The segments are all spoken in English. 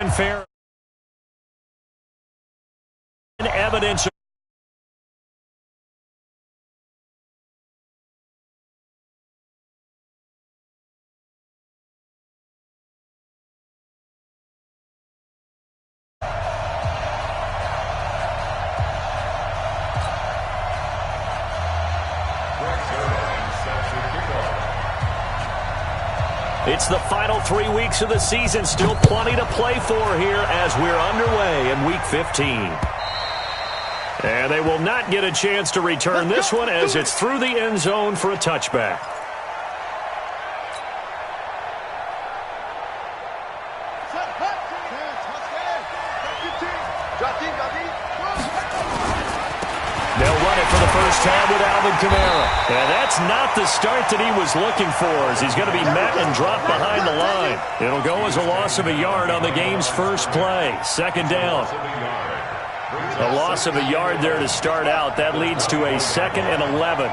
Fair evidence. It's the final 3 weeks of the season. Still plenty to play for here as we're underway in Week 15. And they will not get a chance to return this one as it's through the end zone for a touchback. They'll run it for the first time with Alvin Kamara. And that's not the start that he was looking for, as he's going to be met and dropped behind the line. It'll go as a loss of a yard on the game's first play. Second down. A loss of a yard there to start out. That leads to a 2nd and 11.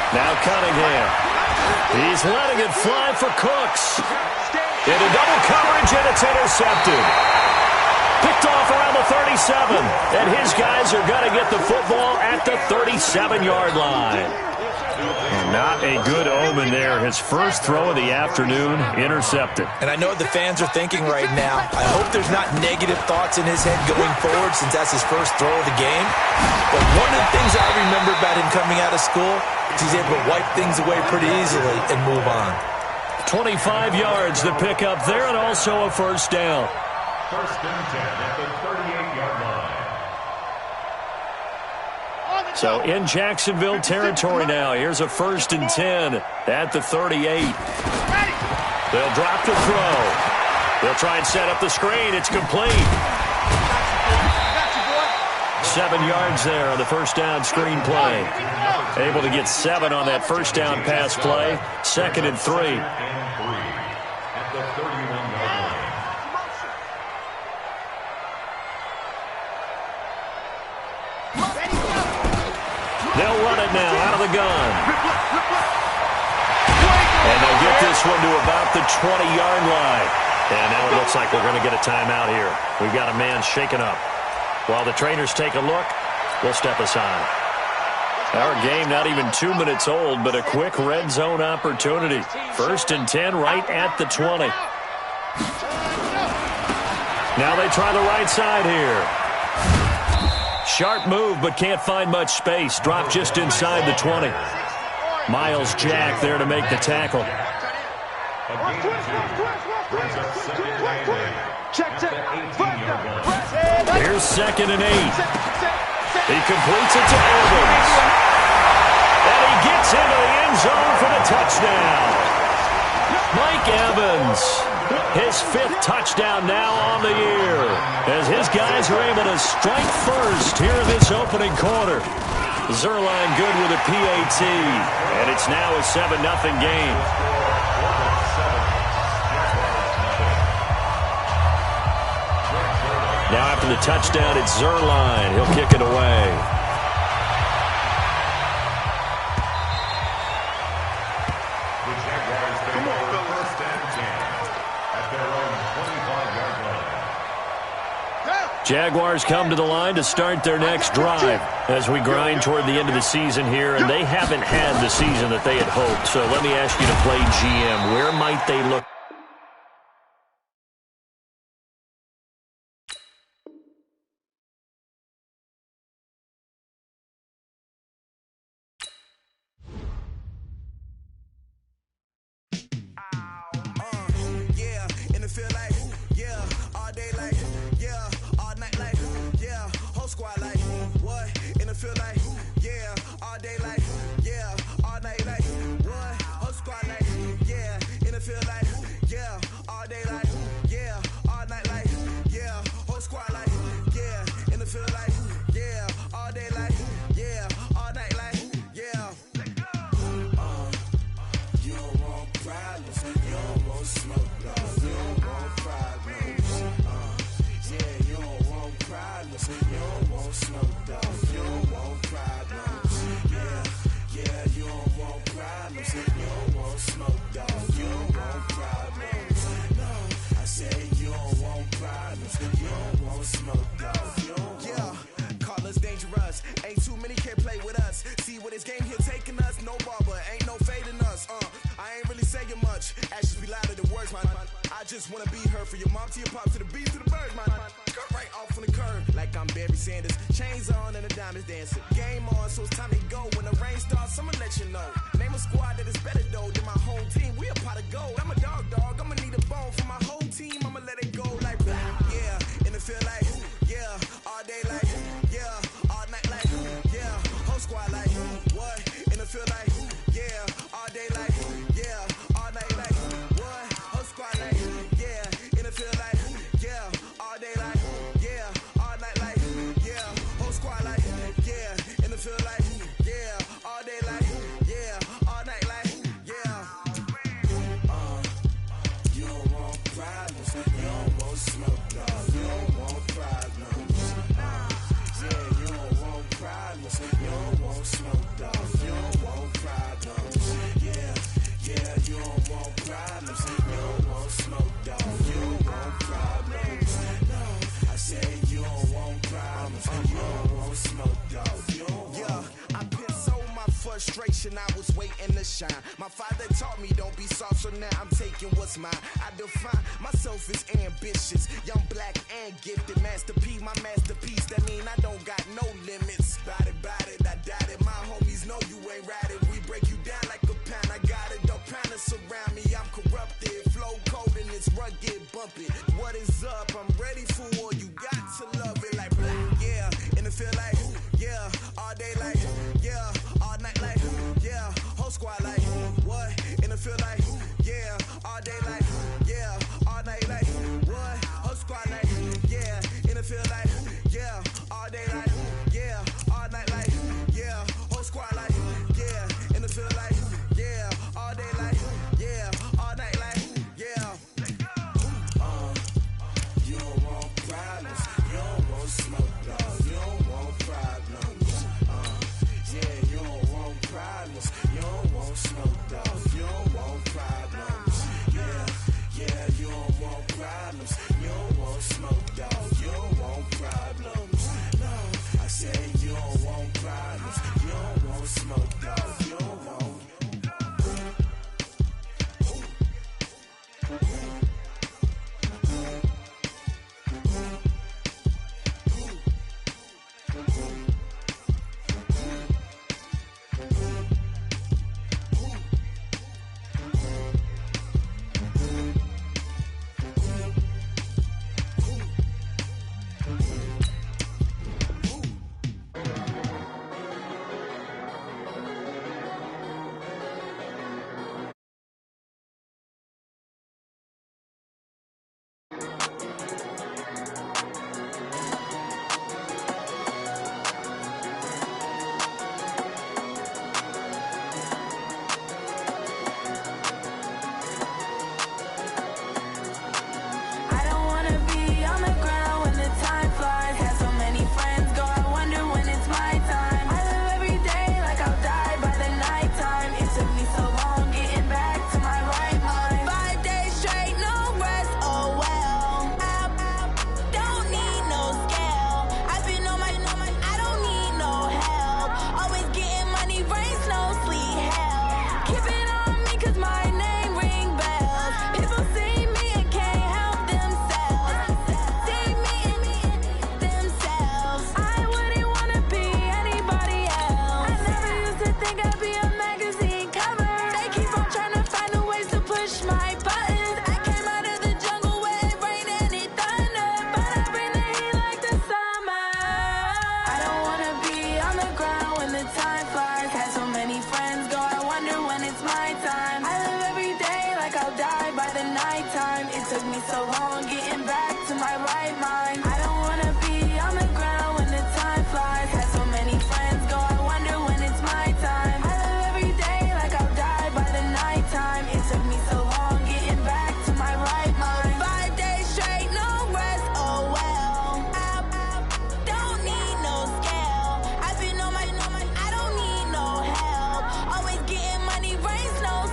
Now Cunningham. He's letting it fly for Cooks. Into double coverage, and it's intercepted. Picked off around the 37. And his guys are going to get the football at the 37-yard line. Not a good omen there. His first throw of the afternoon, intercepted. And I know what the fans are thinking right now. I hope there's not negative thoughts in his head going forward since that's his first throw of the game. But one of the things I remember about him coming out of school is he's able to wipe things away pretty easily and move on. 25 yards to pick up there, and also a first down. First and 10 at the 38-yard line. So in Jacksonville territory now. Here's a 1st and 10 at the 38. They'll drop the throw. They'll try and set up the screen. It's complete. 7 yards there on the first down screen play. Able to get 7 on that first down pass play. 2nd and 3. At the 31-yard line. They'll run it now out of the gun. And they'll get this one to about the 20-yard line. And now it looks like we're going to get a timeout here. We've got a man shaken up. While the trainers take a look, we'll step aside. Our game not even 2 minutes old, but a quick red zone opportunity. 1st and 10 right at the 20. Now they try the right side here. Sharp move, but can't find much space. Drop just inside the 20. Myles Jack there to make the tackle. Here's 2nd and 8. He completes it to Evans. And he gets into the end zone for the touchdown. Mike Evans, his 5th touchdown now on the year, as his guys are able to strike first here in this opening quarter. Zuerlein good with a PAT, and it's now a 7-0 game. Now after the touchdown, it's Zuerlein. He'll kick it away. Jaguars come to the line to start their next drive as we grind toward the end of the season here, and they haven't had the season that they had hoped. So let me ask you to play GM. Where might they look? You don't want smoke, though. You don't want problems. Yeah. this game here taking us, no barber, ain't no fading us. I ain't really saying much. Actions be louder than words, man. I just wanna be heard from your mom to your pop to the beat to the birds, man. Cut right off on the curb, like I'm Barry Sanders. Chains on and the diamonds dancing. Game on, so it's time to go. When the rain starts, I'ma let you know. Name a squad that is better though than my home team. We a pot of gold. I'm a dog. I'ma need a bone for my whole team. I'ma let it go like yeah. And it feel like yeah. All day like yeah. All night like yeah. Whole squad like what? And it feel like yeah. All day like yeah. All night like what? Whole squad like yeah. And it feel like yeah. All day like yeah. All night like yeah. Whole squad like yeah. And it feel like yeah. All day like yeah. All night like yeah. You don't want problems. You don't want smoke, dog. You don't want problems. Yeah, you don't want problems. You don't want smoke, dog. You don't want problems. Yeah, you don't want problems. You don't want smoke, dog. You don't want problems. No, I said you don't want problems. You don't want smoke, dog. You don't want. Yeah, I've been so my frustration, I was waiting to shine. My father taught me don't be soft, so now I'm taking what's mine. I define myself as ambitious, young, black, and gifted. Master P, my masterpiece. That mean I don't got no limits. Bout it, I doubt it. My homies know you ain't ratted. We break you down like a pound. I got it, don't panic surround me. I'm corrupted, flow cold and it's rugged, bumpy. What is up? I'm ready for war. You got to love it like black, yeah. And it feel like yeah. All day like yeah. All night like yeah. Whole squad like what? And it feel like yeah. All day like yeah. All night like what? Whole squad like yeah. And it feel like yeah. All day like yeah. All night like yeah. Whole squad like yeah. And it feel like yeah. All day like yeah. All night like yeah. You don't want problems. You don't want smoke, dog. You don't want problems. Yeah, you don't want problems. You don't want smoke, dog. You don't want problems. Yeah, you don't want problems. You don't want smoke, dog. You don't want problems. No, I said you don't want problems. You don't want smoke, dog. You don't want.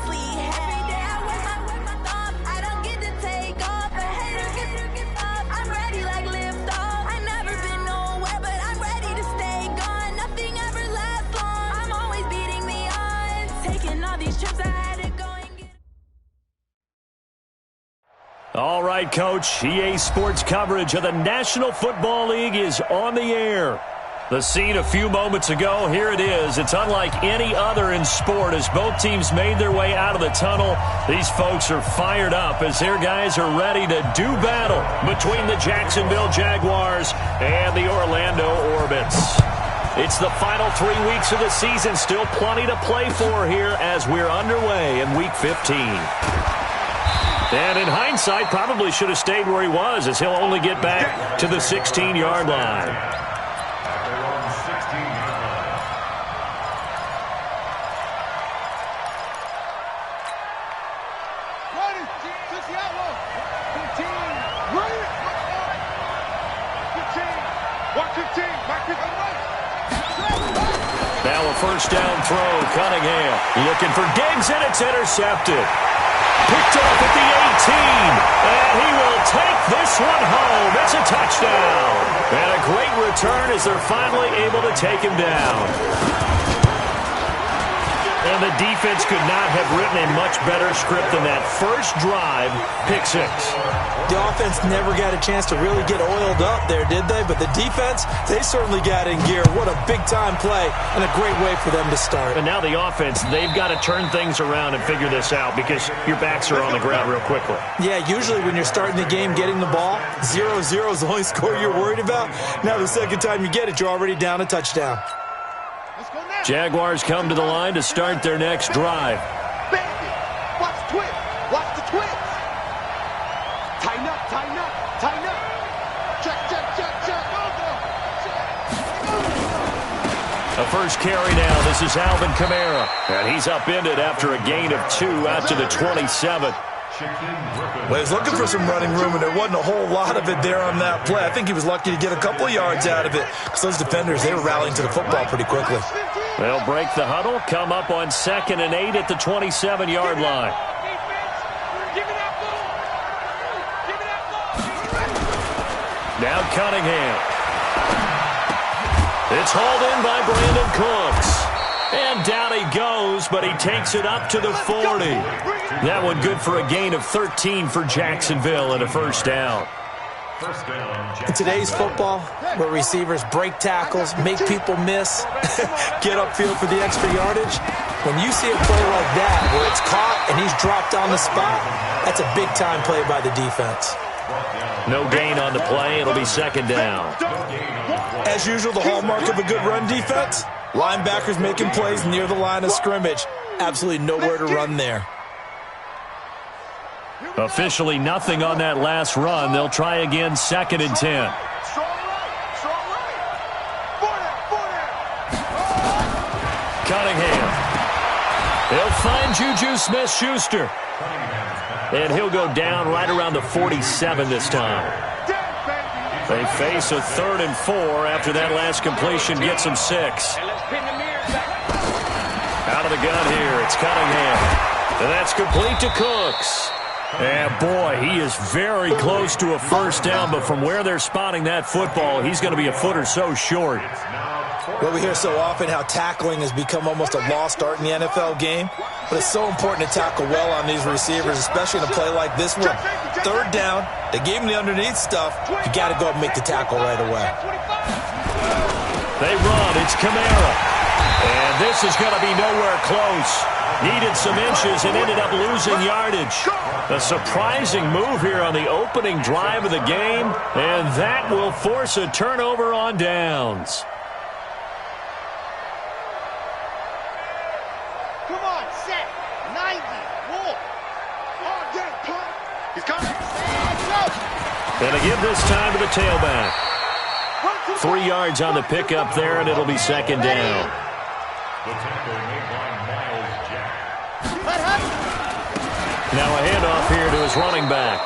No All right, Coach. EA Sports coverage of the National Football League is on the air. The scene a few moments ago, here it is. It's unlike any other in sport as both teams made their way out of the tunnel. These folks are fired up as their guys are ready to do battle between the Jacksonville Jaguars and the Orlando Orbits. It's the final 3 weeks of the season. Still plenty to play for here as we're underway in Week 15. And in hindsight, probably should have stayed where he was as he'll only get back to the 16-yard line. Now a first down throw, Cunningham looking for Diggs, and it's intercepted. Picked off at the 18, and he will take this one home. It's a touchdown. And a great return as they're finally able to take him down. And the defense could not have written a much better script than that first drive, pick six. The offense never got a chance to really get oiled up there, did they? But the defense, they certainly got in gear. What a big-time play and a great way for them to start. And now the offense, they've got to turn things around and figure this out because your backs are on the ground real quickly. Yeah, usually when you're starting the game, getting the ball, 0-0 is the only score you're worried about. Now the second time you get it, you're already down a touchdown. Jaguars come to the line to start their next drive. Watch the twist. Watch the twist. Tighten up, tighten up, tighten up. Check, check, check, check. A first carry now. This is Alvin Kamara. And he's upended after a gain of 2 out to the 27. Well, he was looking for some running room, and there wasn't a whole lot of it there on that play. I think he was lucky to get a couple of yards out of it because those defenders, they were rallying to the football pretty quickly. They'll break the huddle, come up on 2nd and 8 at the 27-yard line. Now Cunningham. It's hauled in by Brandon Cooks. And down he goes, but he takes it up to the 40. That one good for a gain of 13 for Jacksonville and a first down. In today's football, where receivers break tackles, make people miss, get upfield for the extra yardage, when you see a play like that where it's caught and he's dropped on the spot, that's a big-time play by the defense. No gain on the play. It'll be 2nd down. As usual, the hallmark of a good run defense, linebackers making plays near the line of scrimmage. Absolutely nowhere to run there. Officially nothing on that last run. They'll try again, 2nd and 10. Cunningham. He'll find Juju Smith-Schuster. And he'll go down right around the 47 this time. They face a 3rd and 4 after that last completion gets them 6. Out of the gun here, it's Cunningham. And that's complete to Cooks. And boy, he is very close to a first down, but from where they're spotting that football, he's going to be a foot or so short. Well, we hear so often how tackling has become almost a lost art in the NFL game, but it's so important to tackle well on these receivers, especially in a play like this one. 3rd down, they gave him the underneath stuff. You got to go and make the tackle right away. They run, it's Kamara. And this is going to be nowhere close. Needed some inches and ended up losing yardage. A surprising move here on the opening drive of the game, and that will force a turnover on downs. Come on, set. 90. Roll. Oh, get it, punt. He's coming. And a give this time to the tailback. 3 yards on the pickup there, and it'll be 2nd down. The tackle made by Miles Jack. Now a handoff here to his running back.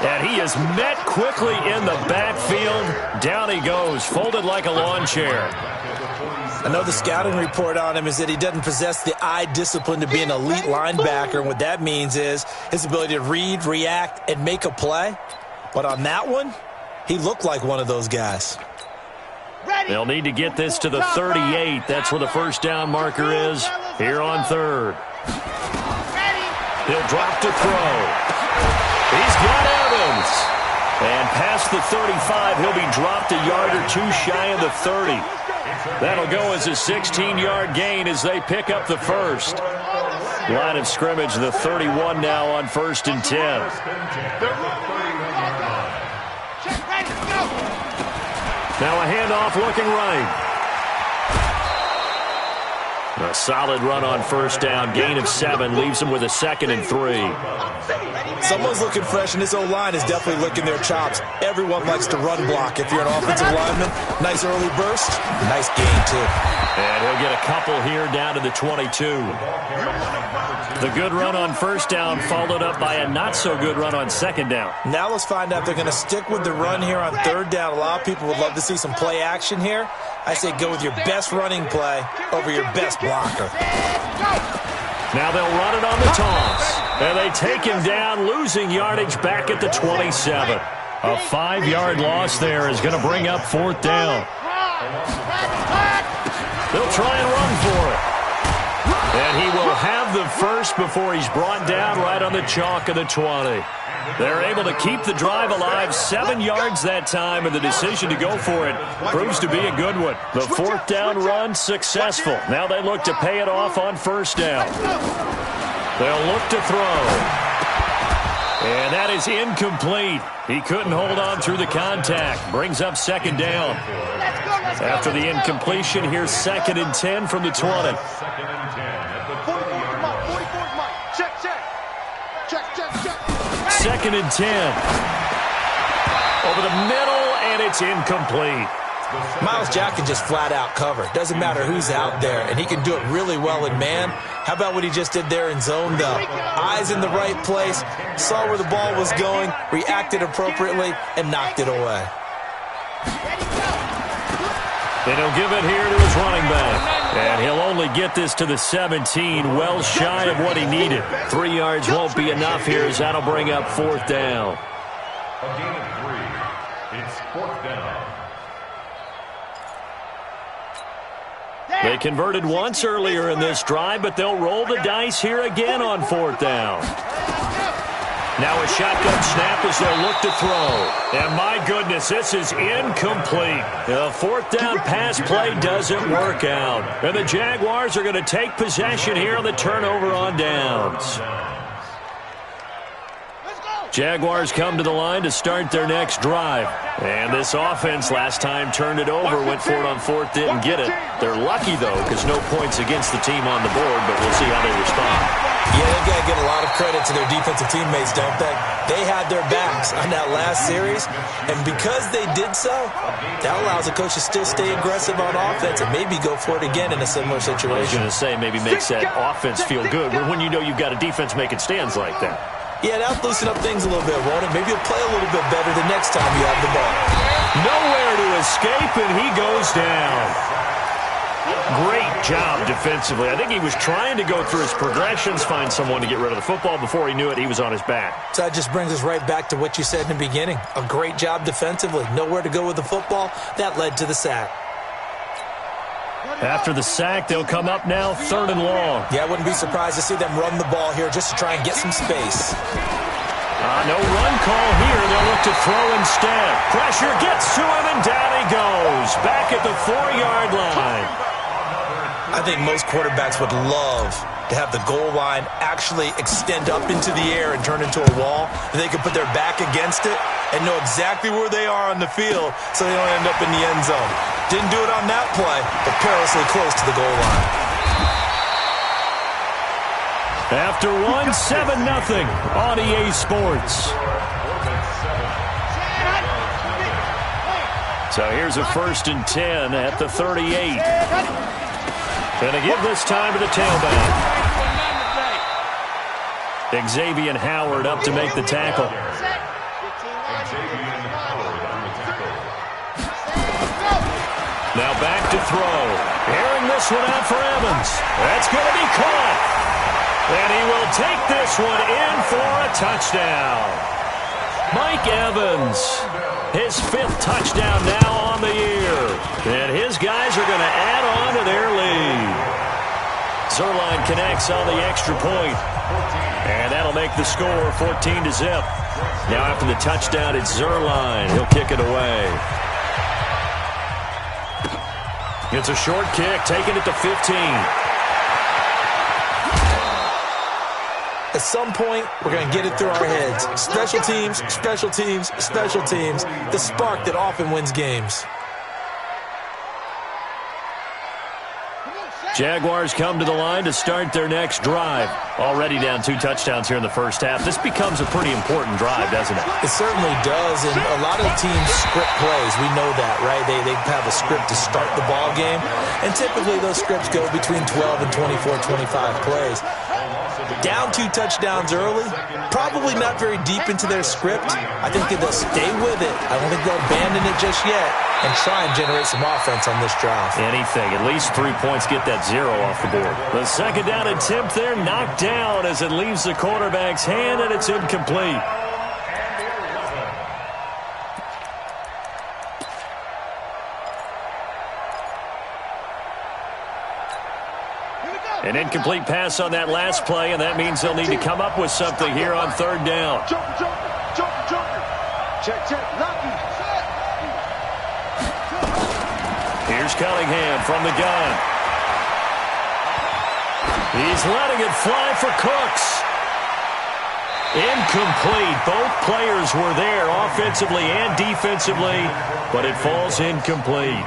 And he is met quickly in the backfield. Down he goes, folded like a lawn chair. I know the scouting report on him is that he doesn't possess the eye discipline to be an elite linebacker. And what that means is his ability to read, react, and make a play. But on that one, he looked like one of those guys. They'll need to get this to the 38. That's where the first down marker is here on 3rd. He'll drop to throw. He's got Evans. And past the 35, he'll be dropped a yard or two shy of the 30. That'll go as a 16-yard gain as they pick up the first. Line of scrimmage, the 31 now on 1st and 10. Now a handoff looking right. A solid run on 1st down. Gain of 7 leaves them with a 2nd and 3. Someone's looking fresh, and this O-line is definitely licking their chops. Everyone likes to run block. If you're an offensive lineman, nice early burst, nice gain, too. And he'll get a couple here down to the 22. The good run on 1st down followed up by a not-so-good run on 2nd down. Now let's find out if they're going to stick with the run here on 3rd down. A lot of people would love to see some play action here. I say go with your best running play over your best blocker. Now they'll run it on the toss. And they take him down, losing yardage back at the 27. A 5-yard loss there is going to bring up 4th down. They'll try and run for it. And he will have the first before he's brought down right on the chalk of the 20. They're able to keep the drive alive, 7 yards that time, and the decision to go for it proves to be a good one. The 4th down run successful. Now they look to pay it off on 1st down. They'll look to throw. And that is incomplete. He couldn't hold on through the contact. Brings up 2nd down. After the incompletion, here's 2nd and 10 from the 20. 2nd and 10. Over the middle, and it's incomplete. Myles Jack can just flat out cover. Doesn't matter who's out there, and he can do it really well in man. How about what he just did there in zone, though? Eyes in the right place, saw where the ball was going, reacted appropriately, and knocked it away. And he'll give it here to his running back. And he'll only get this to the 17, well shy of what he needed. 3 yards won't be enough here as that'll bring up 4th down. A gain of 3. It's 4th down. They converted once earlier in this drive, but they'll roll the dice here again on 4th down. Now a shotgun snap as they'll look to throw. And my goodness, this is incomplete. The 4th down pass play doesn't work out. And the Jaguars are going to take possession here on the turnover on downs. Jaguars come to the line to start their next drive. And this offense last time turned it over, went for it on 4th, didn't get it. They're lucky, though, because no points against the team on the board, but we'll see how they respond. Yeah, they've got to give a lot of credit to their defensive teammates, don't they? They had their backs on that last series, and because they did so, that allows the coach to still stay aggressive on offense and maybe go for it again in a similar situation. I was going to say maybe makes that offense feel good when you know you've got a defense making stands like that. Yeah, that'll loosen up things a little bit, won't it? Maybe you'll play a little bit better the next time you have the ball. Nowhere to escape, and he goes down. Great job defensively. I think he was trying to go through his progressions, find someone to get rid of the football. Before he knew it, he was on his back. So that just brings us right back to what you said in the beginning. A great job defensively. Nowhere to go with the football. That led to the sack. After the sack, they'll come up now 3rd and long. Yeah, I wouldn't be surprised to see them run the ball here just to try and get some space. No run call here. They'll look to throw instead. Pressure gets to him, and down he goes. Back at the 4-yard line. I think most quarterbacks would love to have the goal line actually extend up into the air and turn into a wall. They can put their back against it and know exactly where they are on the field so they don't end up in the end zone. Didn't do it on that play, but perilously close to the goal line. After one, 7-0 on EA Sports. So here's a 1st and 10 at the 38. Gonna give this time to the tailback. Xavier Howard up to make the tackle. Now back to throw. Airing this one out for Evans. That's going to be caught. And he will take this one in for a touchdown. Mike Evans, his 5th touchdown now on the year. And his guys are going to add on to their lead. Zuerlein connects on the extra point. And that'll make the score 14-0. Now after the touchdown, it's Zuerlein. He'll kick it away. It's a short kick, taking it to 15. At some point, we're going to get it through our heads. Special teams, special teams, special teams. The spark that often wins games. Jaguars come to the line to start their next drive. Already down 2 touchdowns here in the first half. This becomes a pretty important drive, doesn't it? It certainly does, and a lot of teams script plays. We know that, right? They have a script to start the ball game, and typically those scripts go between 12 and 24, 25 plays. Down 2 touchdowns early, probably not very deep into their script. I think they'll stay with it. I don't think they'll abandon it just yet and try and generate some offense on this drive. Anything. At least 3 points, get that 0 off the board. The second down attempt there knocked down as it leaves the quarterback's hand, and it's incomplete. An incomplete pass on that last play, and that means they'll need to come up with something here on third down. Check, Lucky. Here's Cunningham from the gun. He's letting it fly for Cooks. Incomplete. Both players were there offensively and defensively, but it falls incomplete.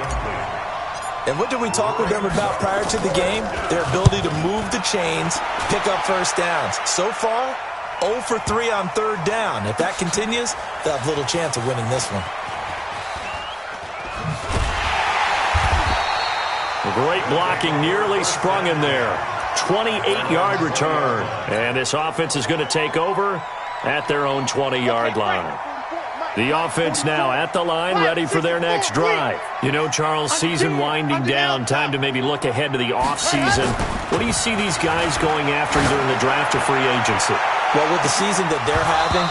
And what did we talk with them about prior to the game? Their ability to move the chains, pick up first downs. So far, 0 for 3 on third down. If that continues, they'll have little chance of winning this one. Great blocking, nearly sprung him there. 28-yard return. And this offense is going to take over at their own 20-yard line. The offense now at the line, ready for their next drive. You know, Charles, season winding down, time to maybe look ahead to the offseason. What do you see these guys going after either in the draft or free agency? Well, with the season that they're having,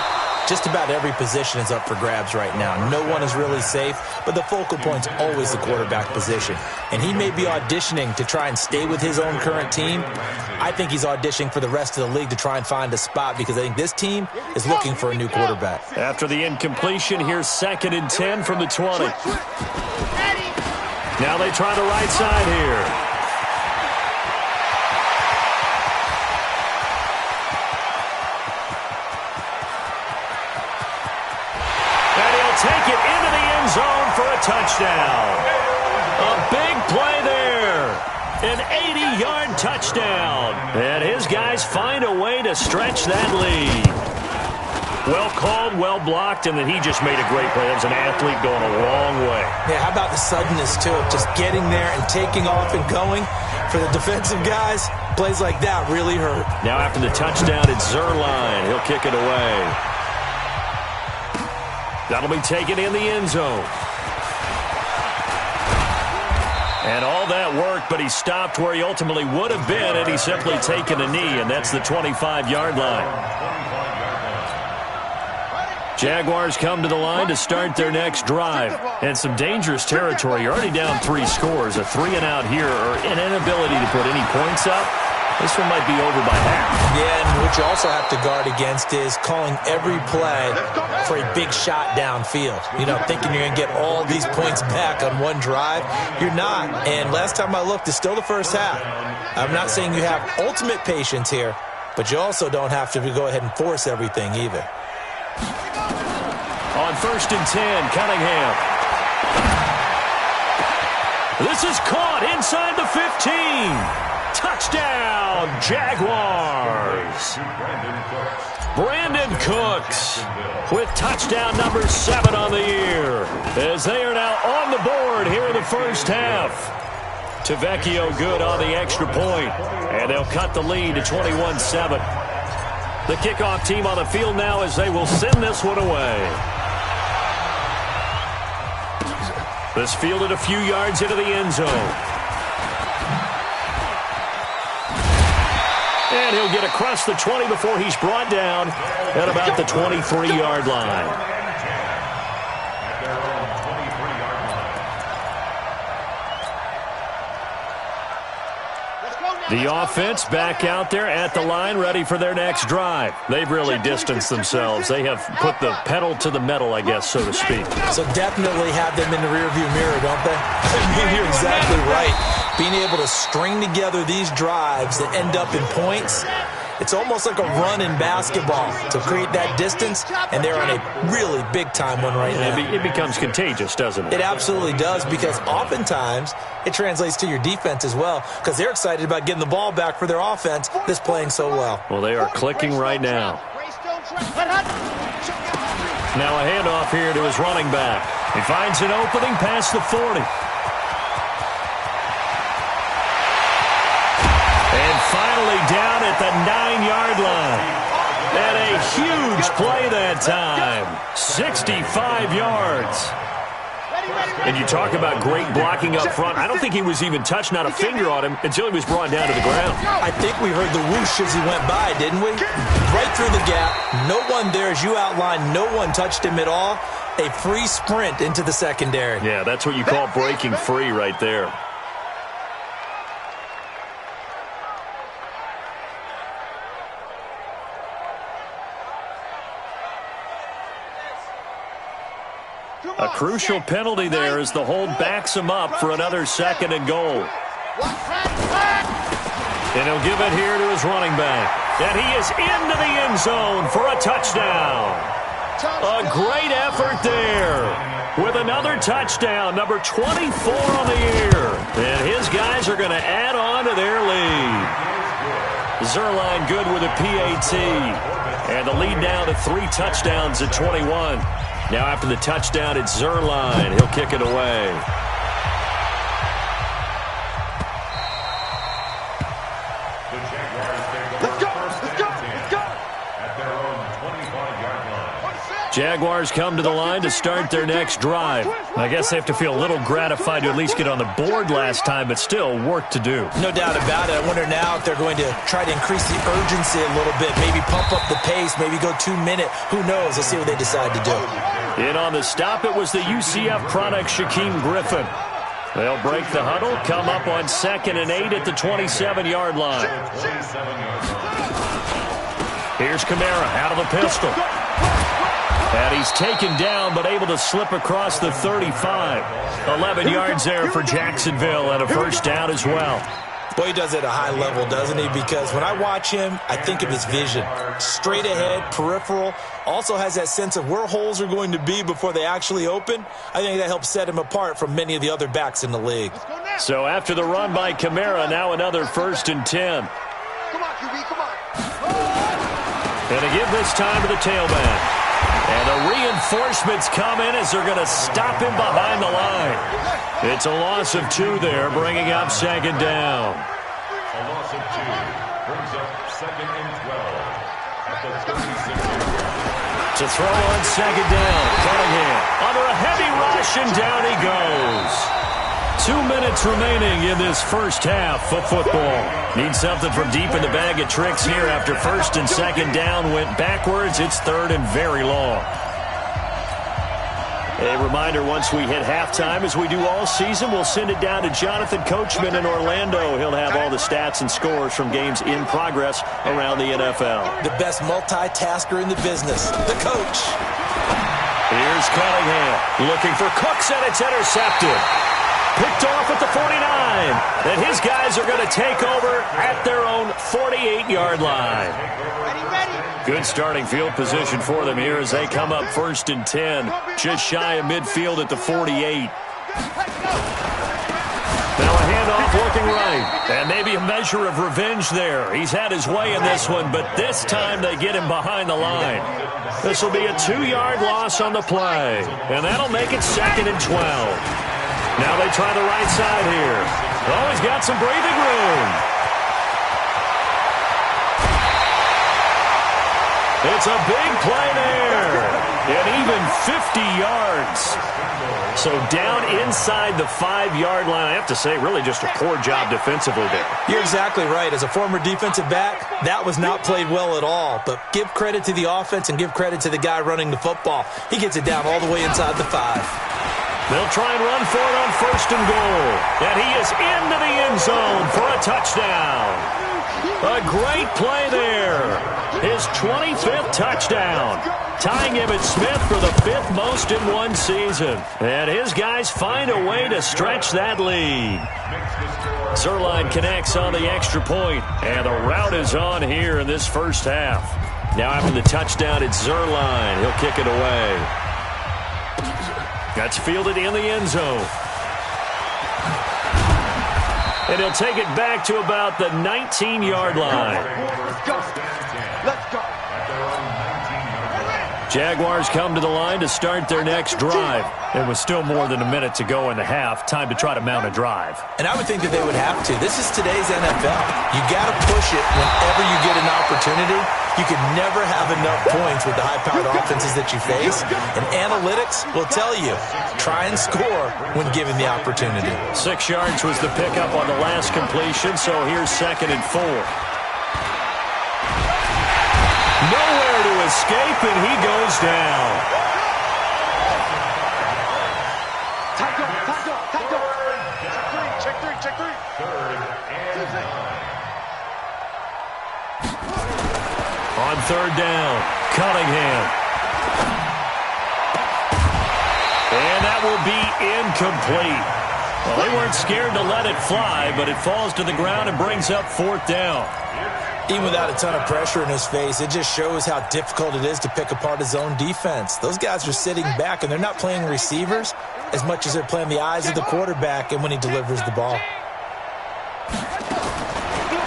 just about every position is up for grabs right now. No one is really safe, but the focal point's always the quarterback position. And he may be auditioning to try and stay with his own current team. I think he's auditioning for the rest of the league to try and find a spot because I think this team is looking for a new quarterback. After the incompletion, here's 2nd and 10 from the 20. Now they try the right side here. Take it into the end zone for a touchdown. A big play there. An 80-yard touchdown. And his guys find a way to stretch that lead. Well called, well blocked, and then he just made a great play. That was an athlete going a long way. Yeah, how about the suddenness, too, of just getting there and taking off and going? For the defensive guys, plays like that really hurt. Now after the touchdown, it's Zuerlein. He'll kick it away. That'll be taken in the end zone. And all that worked, but he stopped where he ultimately would have been, and he's simply taken a knee, and that's the 25-yard line. Jaguars come to the line to start their next drive. And some dangerous territory. You're already down 3 scores. A 3-and-out here, or an inability to put any points up. This one might be over by half. Yeah, and what you also have to guard against is calling every play for a big shot downfield. You know, thinking you're going to get all these points back on one drive. You're not. And last time I looked, it's still the first half. I'm not saying you have ultimate patience here, but you also don't have to go ahead and force everything either. On 1st and 10, Cunningham. This is caught inside the 15. Touchdown, Jaguars. Brandon Cooks with touchdown number 7 on the year as they are now on the board here in the first half. Tavecchio good on the extra point, and they'll cut the lead to 21-7. The kickoff team on the field now as they will send this one away. This fielded a few yards into the end zone. And he'll get across the 20 before he's brought down at about the 23-yard line. Let's go now. The offense back out there at the line, ready for their next drive. They've really distanced themselves. They have put the pedal to the metal, I guess, so to speak. So definitely have them in the rearview mirror, don't they? I mean, you're exactly right. Being able to string together these drives that end up in points, it's almost like a run in basketball to create that distance, and they're on a really big-time one right now. It becomes contagious, doesn't it? It absolutely does, because oftentimes it translates to your defense as well, because they're excited about getting the ball back for their offense that's playing so well. Well, they are clicking right now. Now a handoff here to his running back. He finds an opening past the 40. And finally down at the 9-yard line. And a huge play that time. 65 yards. And you talk about great blocking up front. I don't think he was even touched, not a finger on him, until he was brought down to the ground. I think we heard the whoosh as he went by, didn't we? Right through the gap. No one there, as you outlined. No one touched him at all. A free sprint into the secondary. Yeah, that's what you call breaking free right there. A crucial penalty there as the hold backs him up for another 2nd and goal. And he'll give it here to his running back. And he is into the end zone for a touchdown. A great effort there with another touchdown, number 24 on the year. And his guys are going to add on to their lead. Zuerlein good with a PAT. And the lead now to 3 touchdowns at 21. Now after the touchdown, it's Zuerlein. He'll kick it away. Jaguars come to the line to start their next drive. I guess they have to feel a little gratified to at least get on the board last time, but still work to do. No doubt about it. I wonder now if they're going to try to increase the urgency a little bit, maybe pump up the pace, maybe go 2-minute. Who knows? Let's see what they decide to do. In on the stop, it was the UCF product, Shaquem Griffin. They'll break the huddle, come up on 2nd and 8 at the 27-yard line. Here's Kamara out of the pistol. And he's taken down, but able to slip across the 35. 11 yards there for Jacksonville, and a first down as well. Boy, he does it at a high level, doesn't he? Because when I watch him, I think of his vision. Straight ahead, peripheral. Also has that sense of where holes are going to be before they actually open. I think that helps set him apart from many of the other backs in the league. So after the run by Kamara, now another 1st and 10. Come on, QB, come on. And to give this time to the tailback. And the reinforcements come in as they're going to stop him behind the line. It's a loss of 2 there, bringing up 2nd down. A loss of 2 brings up 2nd and 12 at the 36-yard. To throw on 2nd down, Cunningham under a heavy rush, and down he goes. 2 minutes remaining in this first half of football. Need something from deep in the bag of tricks here after 1st and 2nd down went backwards. It's 3rd and very long. A reminder, once we hit halftime, as we do all season, we'll send it down to Jonathan Coachman in Orlando. He'll have all the stats and scores from games in progress around the NFL. The best multitasker in the business, the coach. Here's Cunningham looking for Cooks, and it's intercepted. Picked off at the 49. And his guys are going to take over at their own 48-yard line. Good starting field position for them here as they come up 1st and 10. Just shy of midfield at the 48. Now a handoff looking right. And maybe a measure of revenge there. He's had his way in this one, but this time they get him behind the line. This will be a 2-yard loss on the play. And that'll make it 2nd and 12. Now they try the right side here. Oh, he's got some breathing room. It's a big play there. And even 50 yards. So down inside the 5-yard line. I have to say, really just a poor job defensively there. You're exactly right. As a former defensive back, that was not played well at all. But give credit to the offense and give credit to the guy running the football. He gets it down all the way inside the 5. They'll try and run for it on 1st and goal. And he is into the end zone for a touchdown. A great play there. His 25th touchdown. Tying Emmitt Smith for the 5th most in one season. And his guys find a way to stretch that lead. Zuerlein connects on the extra point. And the route is on here in this first half. Now after the touchdown, it's Zuerlein. He'll kick it away. That's fielded in the end zone. And he'll take it back to about the 19-yard line. Let's go. Let's go. Jaguars come to the line to start their next drive. It was still more than a minute to go in the half. Time to try to mount a drive. And I would think that they would have to. This is today's NFL. You got to push it whenever you get an opportunity. You can never have enough points with the high-powered offenses that you face. And analytics will tell you, try and score when given the opportunity. 6 yards was the pickup on the last completion, so here's 2nd and 4. Nowhere to escape, and he goes down. Tight go. Check three. 3rd and 9. On 3rd down, Cunningham. And that will be incomplete. Well, they weren't scared to let it fly, but it falls to the ground and brings up 4th down. Even without a ton of pressure in his face, it just shows how difficult it is to pick apart his own defense. Those guys are sitting back, and they're not playing receivers as much as they're playing the eyes of the quarterback and when he delivers the ball.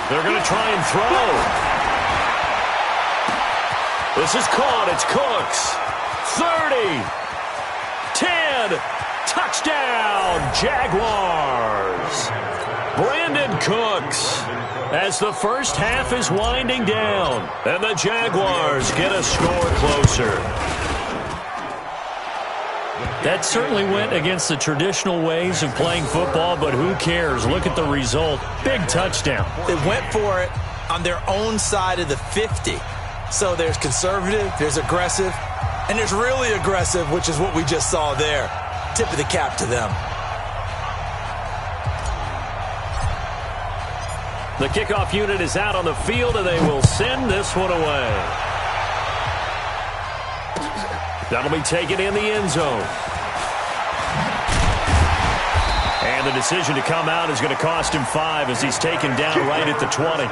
They're going to try and throw. This is caught. It's Cooks. 30. 10. Touchdown, Jaguars. Brandon Cooks. As the first half is winding down, and the Jaguars get a score closer. That certainly went against the traditional ways of playing football, but who cares? Look at the result. Big touchdown. They went for it on their own side of the 50. So there's conservative, there's aggressive, and there's really aggressive, which is what we just saw there. Tip of the cap to them. The kickoff unit is out on the field, and they will send this one away. That'll be taken in the end zone. And the decision to come out is going to cost him 5 as he's taken down right at the 20.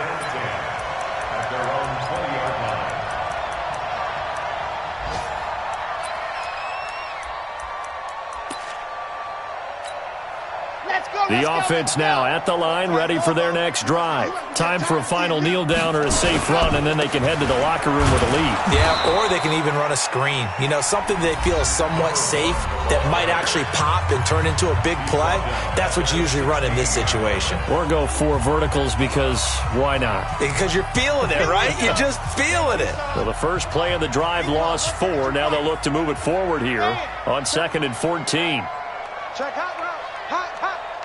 The offense now at the line, ready for their next drive. Time for a final kneel down or a safe run, and then they can head to the locker room with a lead. Yeah, or they can even run a screen. You know, something they feel is somewhat safe that might actually pop and turn into a big play. That's what you usually run in this situation. Or go 4 verticals because why not? Because you're feeling it, right? You're just feeling it. Well, the first play of the drive lost 4. Now they'll look to move it forward here on 2nd and 14. Check hot route. Hot.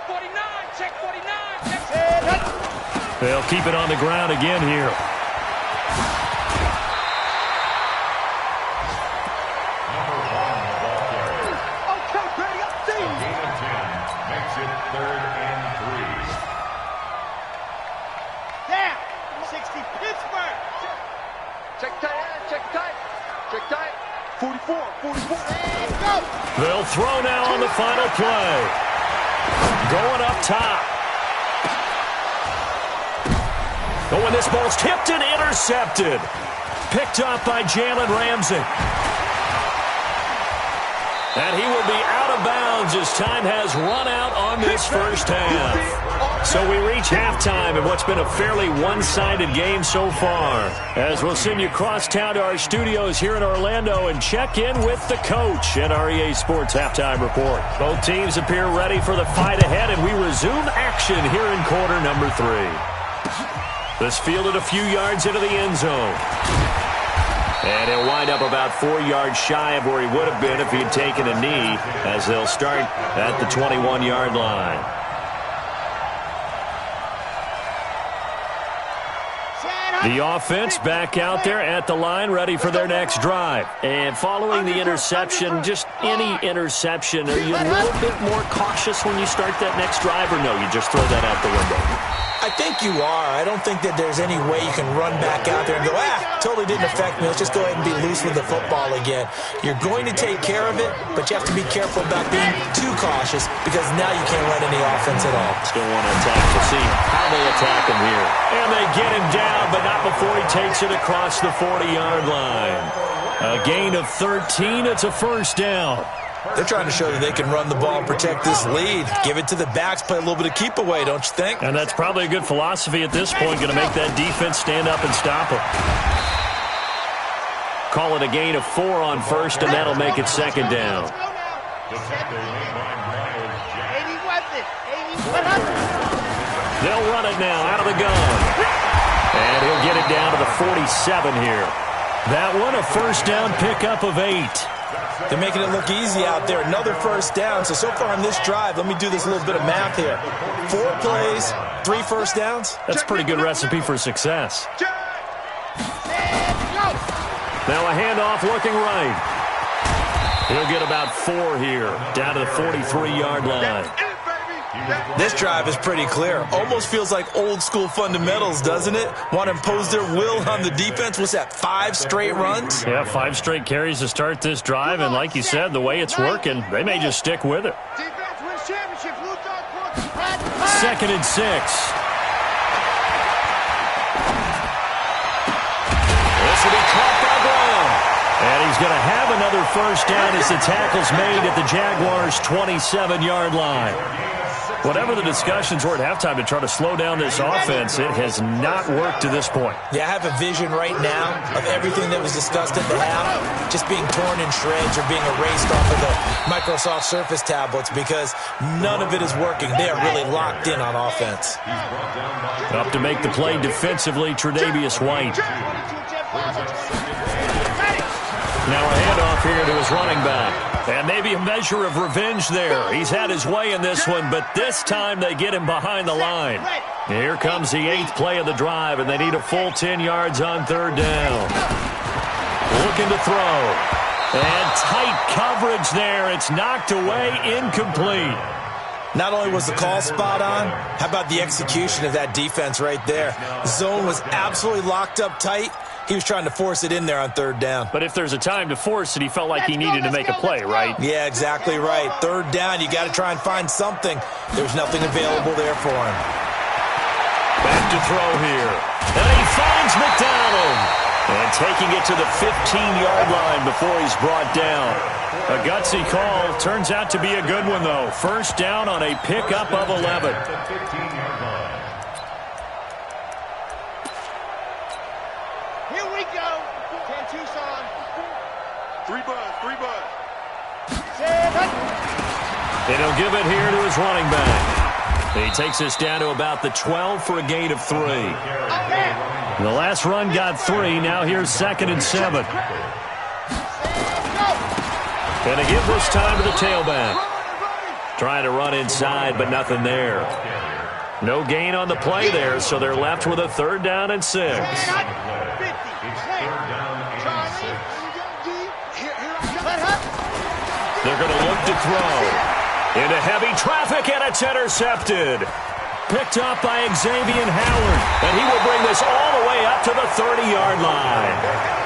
49, check 49, check. They'll keep it on the ground again here. Okay, ready up, see. Gain of 10 makes it 3rd and 3. Down. 60, Pittsburgh. Check tight. 44. Let's go. They'll throw now on the final play. Going up top. Oh, and this ball's tipped and intercepted. Picked up by Jalen Ramsey. And he will be out of bounds as time has run out on this first half. So we reach halftime in what's been a fairly one-sided game so far. As we'll send you cross town to our studios here in Orlando and check in with the coach at our EA Sports Halftime Report. Both teams appear ready for the fight ahead, and we resume action here in quarter number 3. This fielded a few yards into the end zone. And he'll wind up about 4 yards shy of where he would have been if he had taken a knee, as they'll start at the 21-yard line. The offense back out there at the line, ready for their next drive. And following the interception, just any interception, are you a little bit more cautious when you start that next drive, or no, you just throw that out the window? I think you are. I don't think that there's any way you can run back out there and go, totally didn't affect me. Let's just go ahead and be loose with the football again. You're going to take care of it, but you have to be careful about being too cautious because now you can't run any offense at all. Still want to attack. We'll see how they attack him here. And they get him down, but not before he takes it across the 40-yard line. A gain of 13. It's a first down. They're trying to show that they can run the ball and protect this lead. Give it to the backs, play a little bit of keep away, don't you think? And that's probably a good philosophy at this point, going to make that defense stand up and stop them. Call it a gain of 4 on first, and that'll make it second down. They'll run it now out of the gun. And he'll get it down to the 47 here. That one, a first down pickup of 8. They're making it look easy out there. Another first down. So far on this drive, let me do this little bit of math here. 4 plays, 3 first downs. That's a pretty good recipe for success. Now a handoff looking right. He'll get about 4 here, down to the 43-yard line. This drive is pretty clear. Almost feels like old school fundamentals, doesn't it? Want to impose their will on the defense. What's that, 5 straight runs? Yeah, 5 straight carries to start this drive, and like you said, the way it's working, they may just stick with it. Second and 6. This will be caught by Brown. And he's going to have another first down as the tackle's made at the Jaguars' 27-yard line. Whatever the discussions were at halftime to try to slow down this offense, it has not worked to this point. Yeah, I have a vision right now of everything that was discussed at the half just being torn in shreds or being erased off of the Microsoft Surface tablets because none of it is working. They are really locked in on offense. Up to make the play defensively, Tre'Davious White. Now a handoff here to his running back. And maybe a measure of revenge there. He's had his way in this one, but this time they get him behind the line. Here comes the 8th play of the drive, and they need a full 10 yards on third down. Looking to throw. And tight coverage there. It's knocked away, incomplete. Not only was the call spot on, how about the execution of that defense right there? The zone was absolutely locked up tight. He was trying to force it in there on third down. But if there's a time to force it, he felt like he needed to make a play, right? Yeah, exactly right. Third down, you got to try and find something. There's nothing available there for him. Back to throw here. And he finds McDonald. And taking it to the 15-yard line before he's brought down. A gutsy call. Turns out to be a good one, though. First down on a pickup of 11. And he'll give it here to his running back. He takes us down to about the 12 for a gain of 3. The last run got 3. Now here's 2nd and 7. And a give this time to the tailback. Trying to run inside, but nothing there. No gain on the play there, so they're left with a 3rd down and 6. They're going to look to throw. Into heavy traffic, and it's intercepted. Picked up by Xavier Howard. And he will bring this all the way up to the 30-yard line.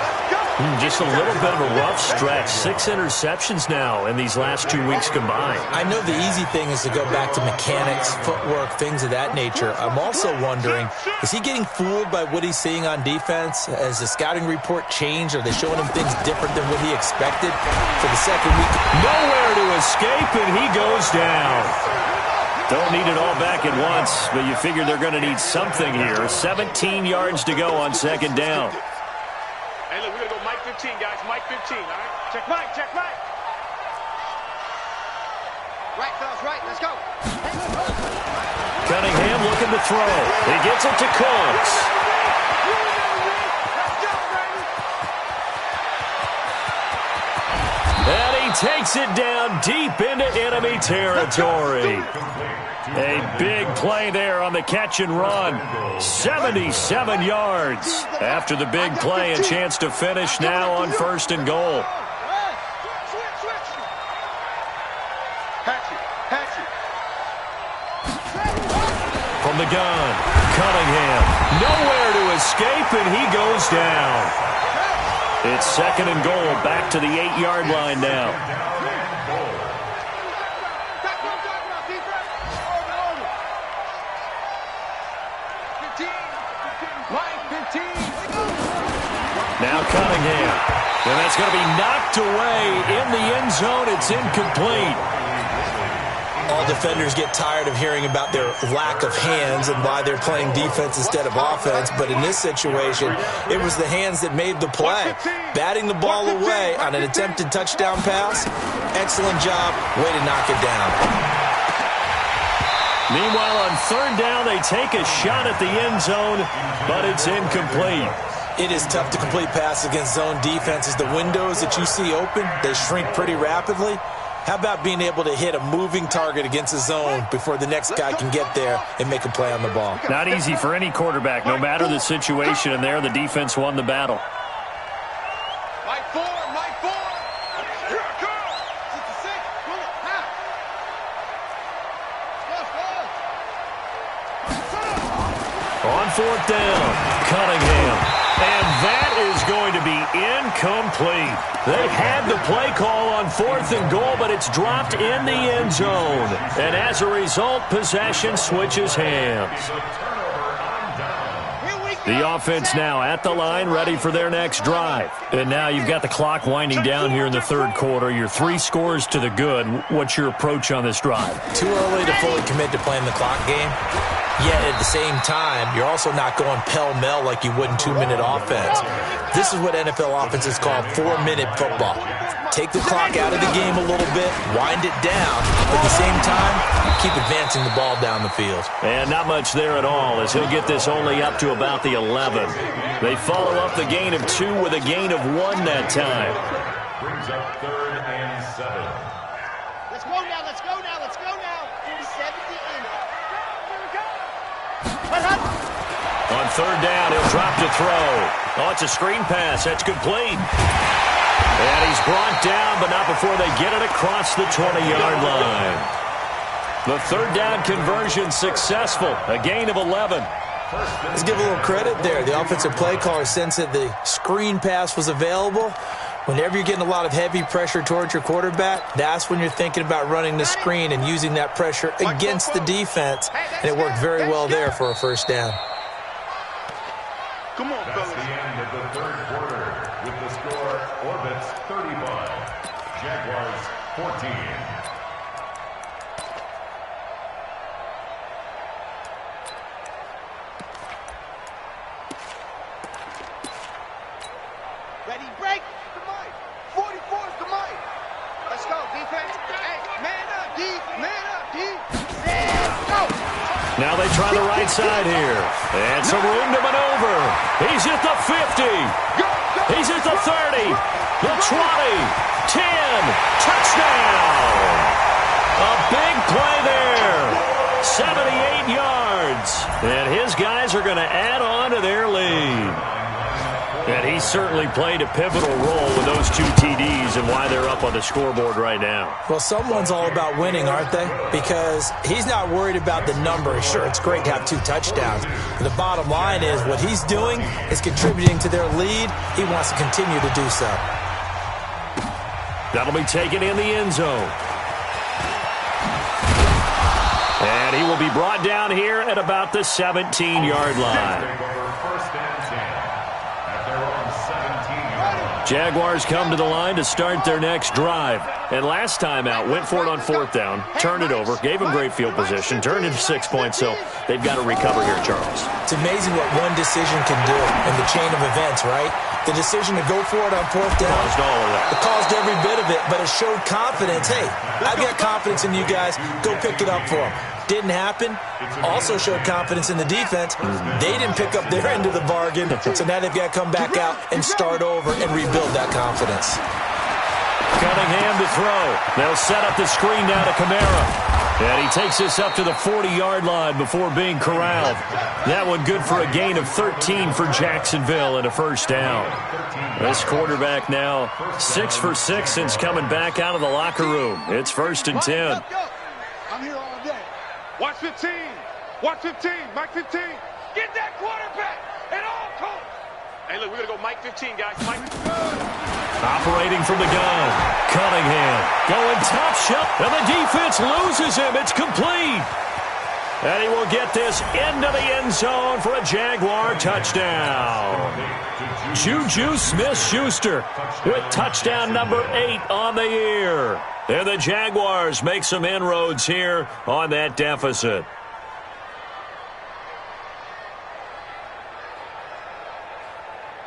Just a little bit of a rough stretch. 6 interceptions now in these last 2 weeks combined. I know the easy thing is to go back to mechanics, footwork, things of that nature. I'm also wondering, is he getting fooled by what he's seeing on defense? Has the scouting report changed? Are they showing him things different than what he expected for the second week? Nowhere to escape, and he goes down. Don't need it all back at once, but you figure they're going to need something here. 17 yards to go on 2nd down. Hey, look, we're going to go Mike 15, guys. Mike 15, all right? Check Mike, check Mike. Right, fellas, right. Let's go. Cunningham looking to throw. He gets it to Cooks. And he takes it down deep into enemy territory. A big play there on the catch and run. 77 yards. After the big play, a chance to finish now on 1st and goal. From the gun, Cunningham. Nowhere to escape, and he goes down. It's 2nd and goal, back to the 8-yard line now. Now Cunningham. And that's going to be knocked away in the end zone. It's incomplete. All defenders get tired of hearing about their lack of hands and why they're playing defense instead of offense. But in this situation, it was the hands that made the play. Batting the ball away on an attempted touchdown pass. Excellent job. Way to knock it down. Meanwhile, on 3rd down, they take a shot at the end zone, but it's incomplete. It is tough to complete passes against zone defenses. The windows that you see open, they shrink pretty rapidly. How about being able to hit a moving target against a zone before the next guy can get there and make a play on the ball? Not easy for any quarterback, no matter the situation, and there the defense won the battle. Mike 4, Mike 4. Here it comes. 66, pull it, half. On 4th down, Cunningham. And that is going to be incomplete. They had the play call on 4th and goal, but it's dropped in the end zone. And as a result, possession switches hands. The offense now at the line, ready for their next drive. And now you've got the clock winding down here in the 3rd quarter. You're 3 scores to the good. What's your approach on this drive? Too early to fully commit to playing the clock game. Yet at the same time, you're also not going pell-mell like you would in 2-minute offense. This is what NFL offenses call 4-minute football. Take the clock out of the game a little bit, wind it down, but at the same time, keep advancing the ball down the field. And not much there at all, as he'll get this only up to about the 11. They follow up the gain of 2 with a gain of 1 that time. Brings up 3rd and 7. Let's go now, let's go now, let's go now. 47 to end. On 3rd down, he'll drop to throw. Oh, it's a screen pass. That's complete. And he's brought down, but not before they get it across the 20-yard line. The 3rd down conversion successful. A gain of 11. Let's give a little credit there. The offensive play caller sensed that the screen pass was available. Whenever you're getting a lot of heavy pressure towards your quarterback, that's when you're thinking about running the screen and using that pressure against the defense. And it worked very well there for a 1st down. Come on, That's fellas. the end of the 3rd quarter with the score Orbits 35, Jaguars 14. Ready, break. To Mike. 44 to Mike. Let's go, defense. Hey, man up, D. Man up, D. Let's go. Now they try the right side here. And some room to maneuver. He's at the 50. He's at the 30. The 20. 10. Touchdown. A big play there. 78 yards. And his guys are going to add on to their lead. And he certainly played a pivotal role with those 2 TDs and why they're up on the scoreboard right now. Well, someone's all about winning, aren't they? Because he's not worried about the number. Sure, it's great to have 2 touchdowns. But the bottom line is what he's doing is contributing to their lead. He wants to continue to do so. That'll be taken in the end zone. And he will be brought down here at about the 17-yard line. Jaguars come to the line to start their next drive. And last time out, went for it on 4th down, turned it over, gave them great field position, turned into 6 points, so they've got to recover here, Charles. It's amazing what one decision can do in the chain of events, right? The decision to go for it on 4th down. Caused all of that. It caused every bit of it, but it showed confidence. Hey, I've got confidence in you guys. Go pick it up for them. Didn't happen. Also showed confidence in the defense. They didn't pick up their end of the bargain, so now they've got to come back out and start over and rebuild that confidence. Cunningham to throw. They'll set up the screen now to Kamara. And he takes this up to the 40-yard line before being corralled. That one good for a gain of 13 for Jacksonville and a first down. This quarterback now 6 for 6 since coming back out of the locker room. It's 1st and 10. I'm here all day. Watch 15. Watch 15. Mike 15. Get that quarterback at all costs. Hey, look, we're going to go Mike 15, guys. Mike. Operating from the gun. Cunningham going top shot. And the defense loses him. It's complete. And he will get this into the end zone for a Jaguar touchdown. Juju Smith-Schuster with touchdown number 8 on the year. And the Jaguars make some inroads here on that deficit.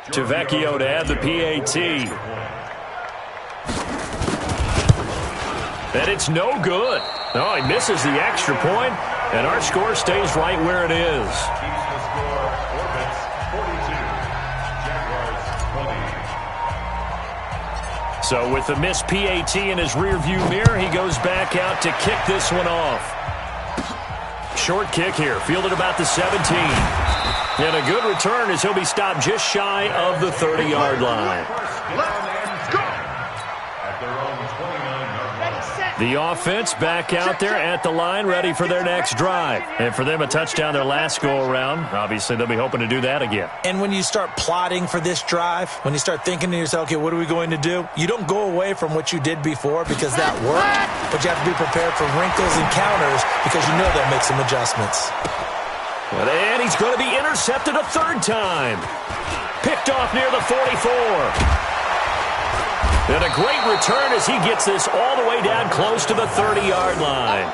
Tavecchio to add the PAT. And it's no good. No, he misses the extra point, and our score stays right where it is. Keeps the score. Orbits 42. Jaguars 20. So with the missed PAT in his rearview mirror, he goes back out to kick this one off. Short kick here, fielded about the 17. And a good return as he'll be stopped just shy of the 30-yard line. At their own 29-yard line. The offense back out there at the line, ready for their next drive. And for them, a touchdown their last go-around. Obviously, they'll be hoping to do that again. And when you start plotting for this drive, when you start thinking to yourself, okay, what are we going to do? You don't go away from what you did before because that worked, but you have to be prepared for wrinkles and counters because you know they'll make some adjustments. And he's going to be intercepted a third time. Picked off near the 44. And a great return as he gets this all the way down close to the 30-yard line.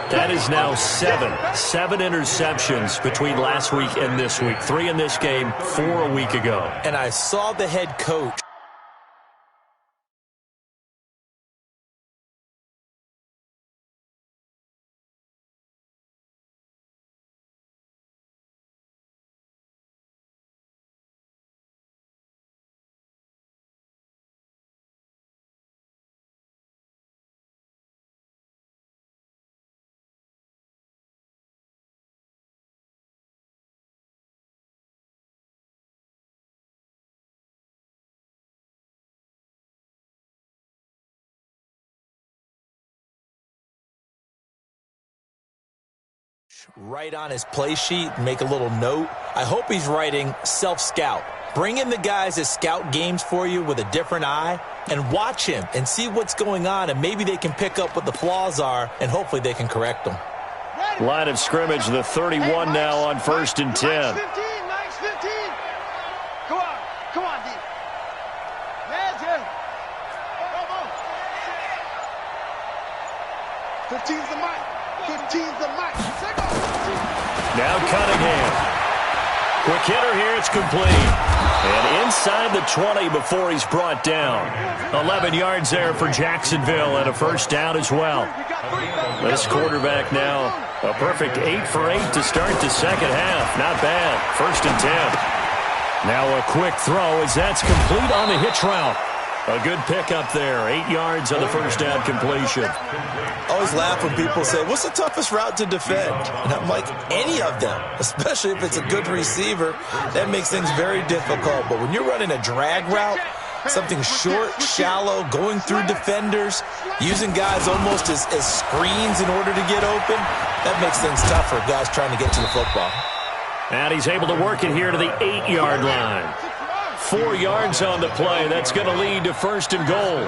That is now 7 interceptions between last week and this week. 3 in this game, 4 a week ago. And I saw the head coach. Write on his play sheet, make a little note. I hope he's writing self-scout. Bring in the guys that scout games for you with a different eye and watch him and see what's going on, and maybe they can pick up what the flaws are, and hopefully they can correct them. Line of scrimmage, the 31 now on 1st and 10. Nice 15. Come on, D. Magic. 15's the mic. 15's the mic. Now Cunningham. Quick hitter here, it's complete. And inside the 20 before he's brought down. 11 yards there for Jacksonville and a first down as well. This quarterback now a perfect 8 for 8 to start the second half. Not bad. 1st and 10. Now a quick throw as that's complete on the hitch route. A good pickup there. 8 yards on the first down completion. I always laugh when people say, what's the toughest route to defend? And I'm like, any of them, especially if it's a good receiver. That makes things very difficult. But when you're running a drag route, something short, shallow, going through defenders, using guys almost as screens in order to get open, that makes things tough for guys trying to get to the football. And he's able to work it here to the 8-yard line. 4 yards on the play. That's going to lead to 1st and goal.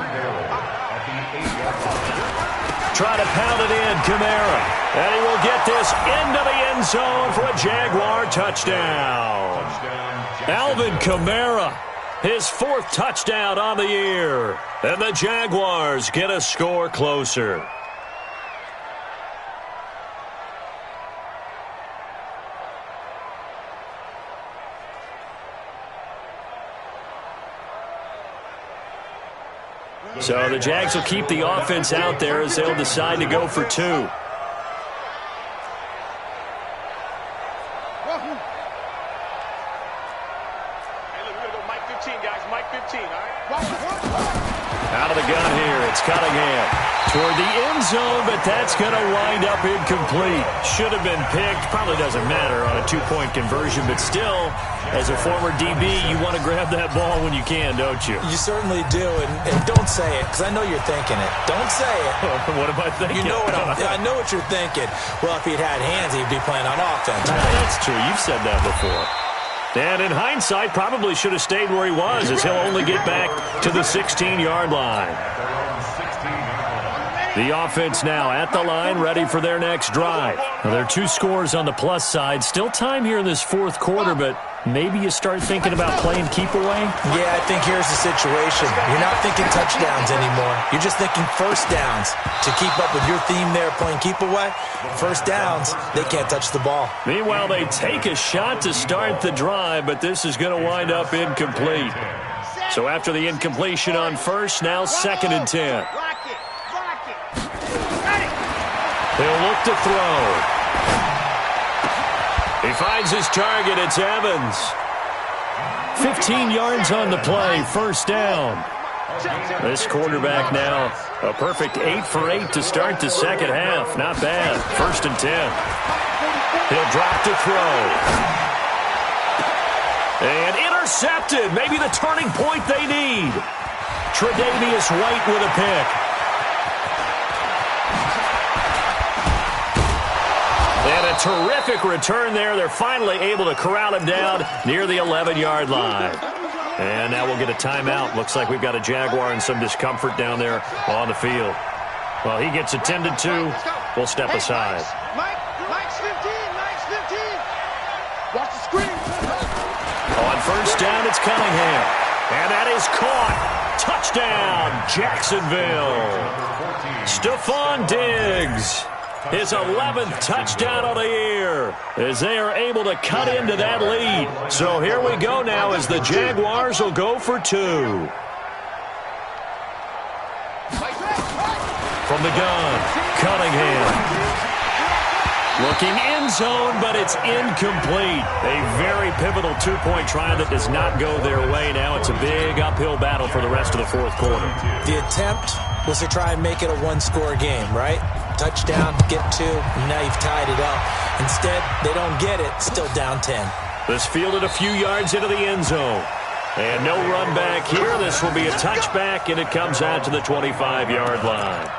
Try to pound it in, Kamara. And he will get this into the end zone for a Jaguar touchdown. Alvin Kamara, his 4th touchdown on the year. And the Jaguars get a score closer. So the Jags will keep the offense out there as they'll decide to go for 2. Hey, look, we're going to go Mike 15, guys. Mike 15, all right? Out of the gun here, it's Cunningham. Toward the end zone, but that's going to wind up incomplete. Should have been picked. Probably doesn't matter on a two-point conversion, but still, as a former DB, you want to grab that ball when you can, don't you? You certainly do, and don't say it, because I know you're thinking it. Don't say it. What am I thinking? You know I know what you're thinking. Well, if he'd had hands, he'd be playing on offense. Right? That's true. You've said that before. And in hindsight, probably should have stayed where he was, as he'll only get back to the 16-yard line. The offense now at the line, ready for their next drive. Now, there are 2 scores on the plus side. Still time here in this fourth quarter, but maybe you start thinking about playing keep away? Yeah, I think here's the situation. You're not thinking touchdowns anymore. You're just thinking first downs. To keep up with your theme there, playing keep away, first downs, they can't touch the ball. Meanwhile, they take a shot to start the drive, but this is going to wind up incomplete. So after the incompletion on first, now 2nd and 10. He'll look to throw. He finds his target. It's Evans. 15 yards on the play. First down. This quarterback now a perfect 8 for 8 to start the second half. Not bad. 1st and 10. He'll drop to throw. And intercepted. Maybe the turning point they need. Tre'Davious White with a pick. And a terrific return there. They're finally able to corral him down near the 11-yard line. And now we'll get a timeout. Looks like we've got a Jaguar in some discomfort down there on the field. Well, he gets attended to. We'll step aside. Mike's 15. Watch the screen. On first down, it's Cunningham. And that is caught. Touchdown, Jacksonville. Stephon Diggs. His 11th touchdown of the year as they are able to cut into that lead. So here we go now as the Jaguars will go for 2. From the gun, Cunningham. Looking end zone, but it's incomplete. A very pivotal two-point try that does not go their way. Now it's a big uphill battle for the rest of the fourth quarter. The attempt was to try and make it a one-score game, right? Touchdown, get 2, and now you've tied it up. Instead, they don't get it, still down 10. This fielded a few yards into the end zone. And no run back here. This will be a touchback, and it comes out to the 25-yard line.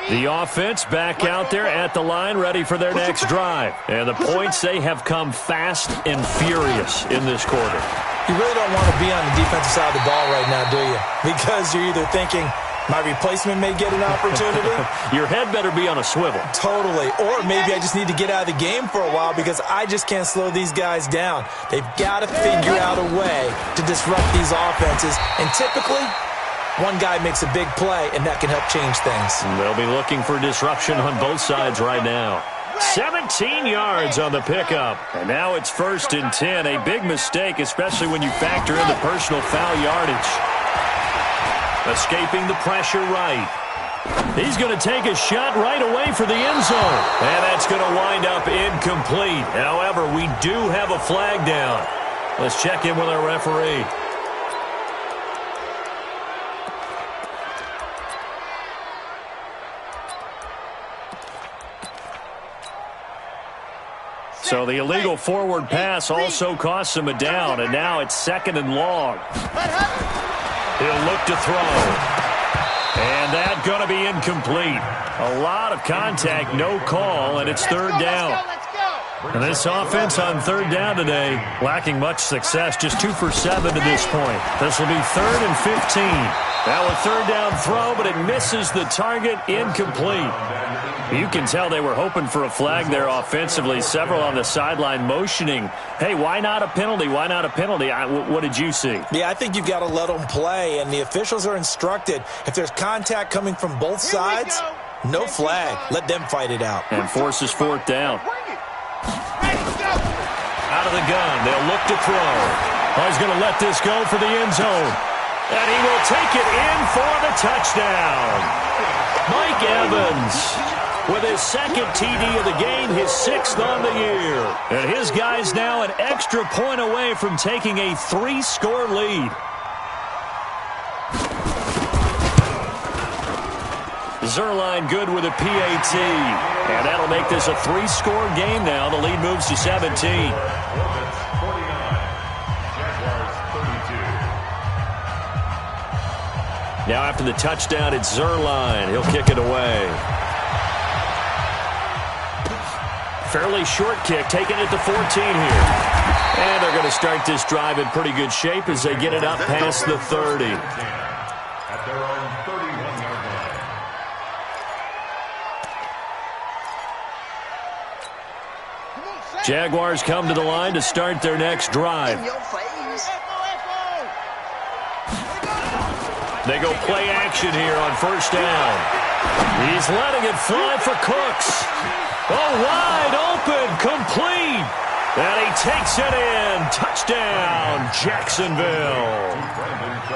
The offense back out there at the line, ready for their next drive. And the points, they have come fast and furious in this quarter. You really don't want to be on the defensive side of the ball right now, do you? Because you're either thinking, my replacement may get an opportunity. Your head better be on a swivel. Totally. Or maybe I just need to get out of the game for a while because I just can't slow these guys down. They've got to figure out a way to disrupt these offenses. And typically, one guy makes a big play, and that can help change things. They'll be looking for disruption on both sides right now. 17 yards on the pickup. And now it's 1st and 10. A big mistake, especially when you factor in the personal foul yardage. Escaping the pressure right. He's going to take a shot right away for the end zone. And that's going to wind up incomplete. However, we do have a flag down. Let's check in with our referee. So the illegal forward pass also costs him a down, and now it's 2nd and long. He'll look to throw. And that's going to be incomplete. A lot of contact, no call, and it's 3rd down. And this offense on 3rd down today, lacking much success, just 2 for 7 to this point. This will be 3rd and 15. Now a 3rd down throw, but it misses the target, incomplete. You can tell they were hoping for a flag there offensively. Several on the sideline motioning, hey, why not a penalty? Why not a penalty? What did you see? Yeah, I think you've got to let them play, and the officials are instructed. If there's contact coming from both sides, no flag. Let them fight it out. And forces 4th down. Out of the gun, they'll look to throw. Oh, he's going to let this go for the end zone. And he will take it in for the touchdown. Mike Evans. with his second TD of the game, his 6th on the year. And his guys now an extra point away from taking a 3-score lead. Zuerlein good with a PAT. And that'll make this a 3-score game now. The lead moves to 17. Hornets 49, Jaguars 32. Now after the touchdown, it's Zuerlein. He'll kick it away. Fairly short kick, taking it to 14 here. And they're going to start this drive in pretty good shape as they get it up past the 30. At their own 31-yard line. Jaguars come to the line to start their next drive. They go play action here on first down. He's letting it fly for Cooks. Oh, wide open, complete. And he takes it in. Touchdown, Jacksonville.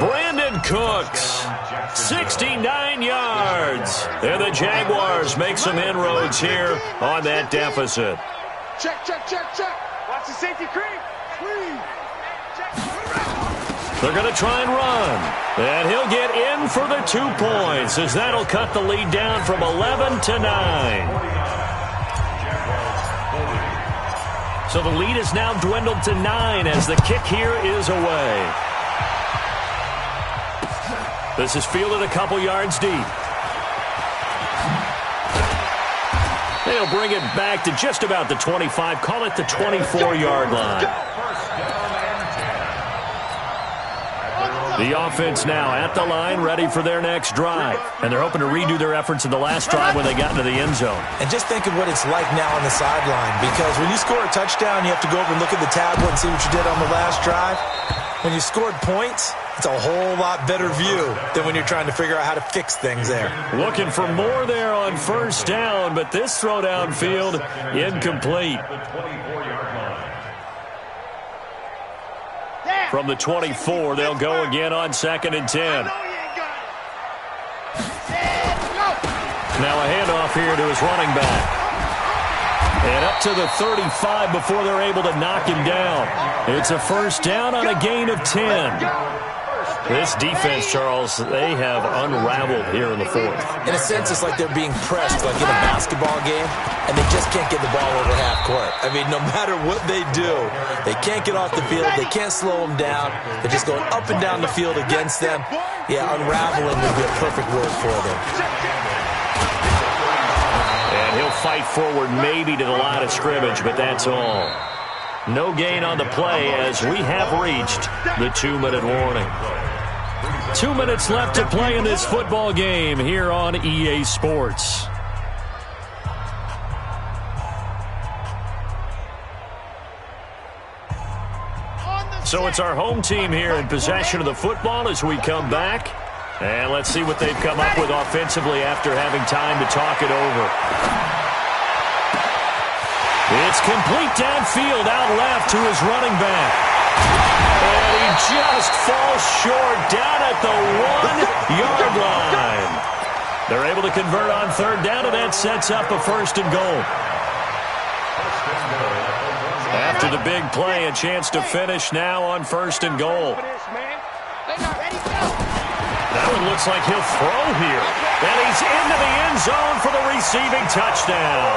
Brandon Cooks, 69 yards. And the Jaguars make some inroads here on that deficit. Check, check, check, check. Watch the safety creep. They're going to try and run. And he'll get in for the 2 points as that'll cut the lead down from 11 to 9. So the lead is now dwindled to 9 as the kick here is away. This is fielded a couple yards deep. They'll bring it back to just about the 25. Call it the 24-yard line. The offense now at the line, ready for their next drive. And they're hoping to redo their efforts in the last drive when they got into the end zone. And just think of what it's like now on the sideline, because when you score a touchdown, you have to go over and look at the tablet and see what you did on the last drive. When you scored points, it's a whole lot better view than when you're trying to figure out how to fix things there. Looking for more there on first down, but this throw downfield incomplete. From the 24, they'll go again on 2nd and 10. Now a handoff here to his running back. And up to the 35 before they're able to knock him down. It's a first down on a gain of 10. This defense, Charles, they have unraveled here in the 4th. In a sense, it's like they're being pressed, like in a basketball game, and they just can't get the ball over half court. I mean, no matter what they do, they can't get off the field. They can't slow them down. They're just going up and down the field against them. Yeah, unraveling would be a perfect word for them. And he'll fight forward maybe to the line of scrimmage, but that's all. No gain on the play as we have reached the 2-minute warning. 2 minutes left to play in this football game here on EA Sports. So it's our home team here in possession of the football as we come back. And let's see what they've come up with offensively after having time to talk it over. It's complete downfield out left to his running back. And he just falls short down at the 1-yard line. They're able to convert on third down, and that sets up a 1st and goal. After the big play, a chance to finish now on 1st and goal. That one looks like he'll throw here. And he's into the end zone for the receiving touchdown.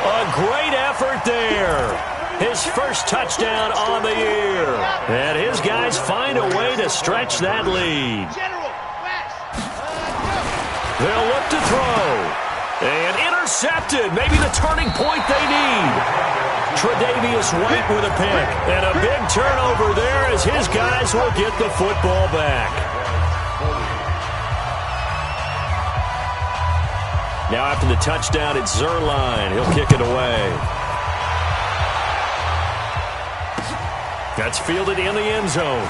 A great effort there. His first touchdown on the year. And his guys find a way to stretch that lead. They'll look to throw. And intercepted. Maybe the turning point they need. Tre'Davious White with a pick. And a big turnover there as his guys will get the football back. Now after the touchdown, it's Zuerlein. He'll kick it away. That's fielded in the end zone.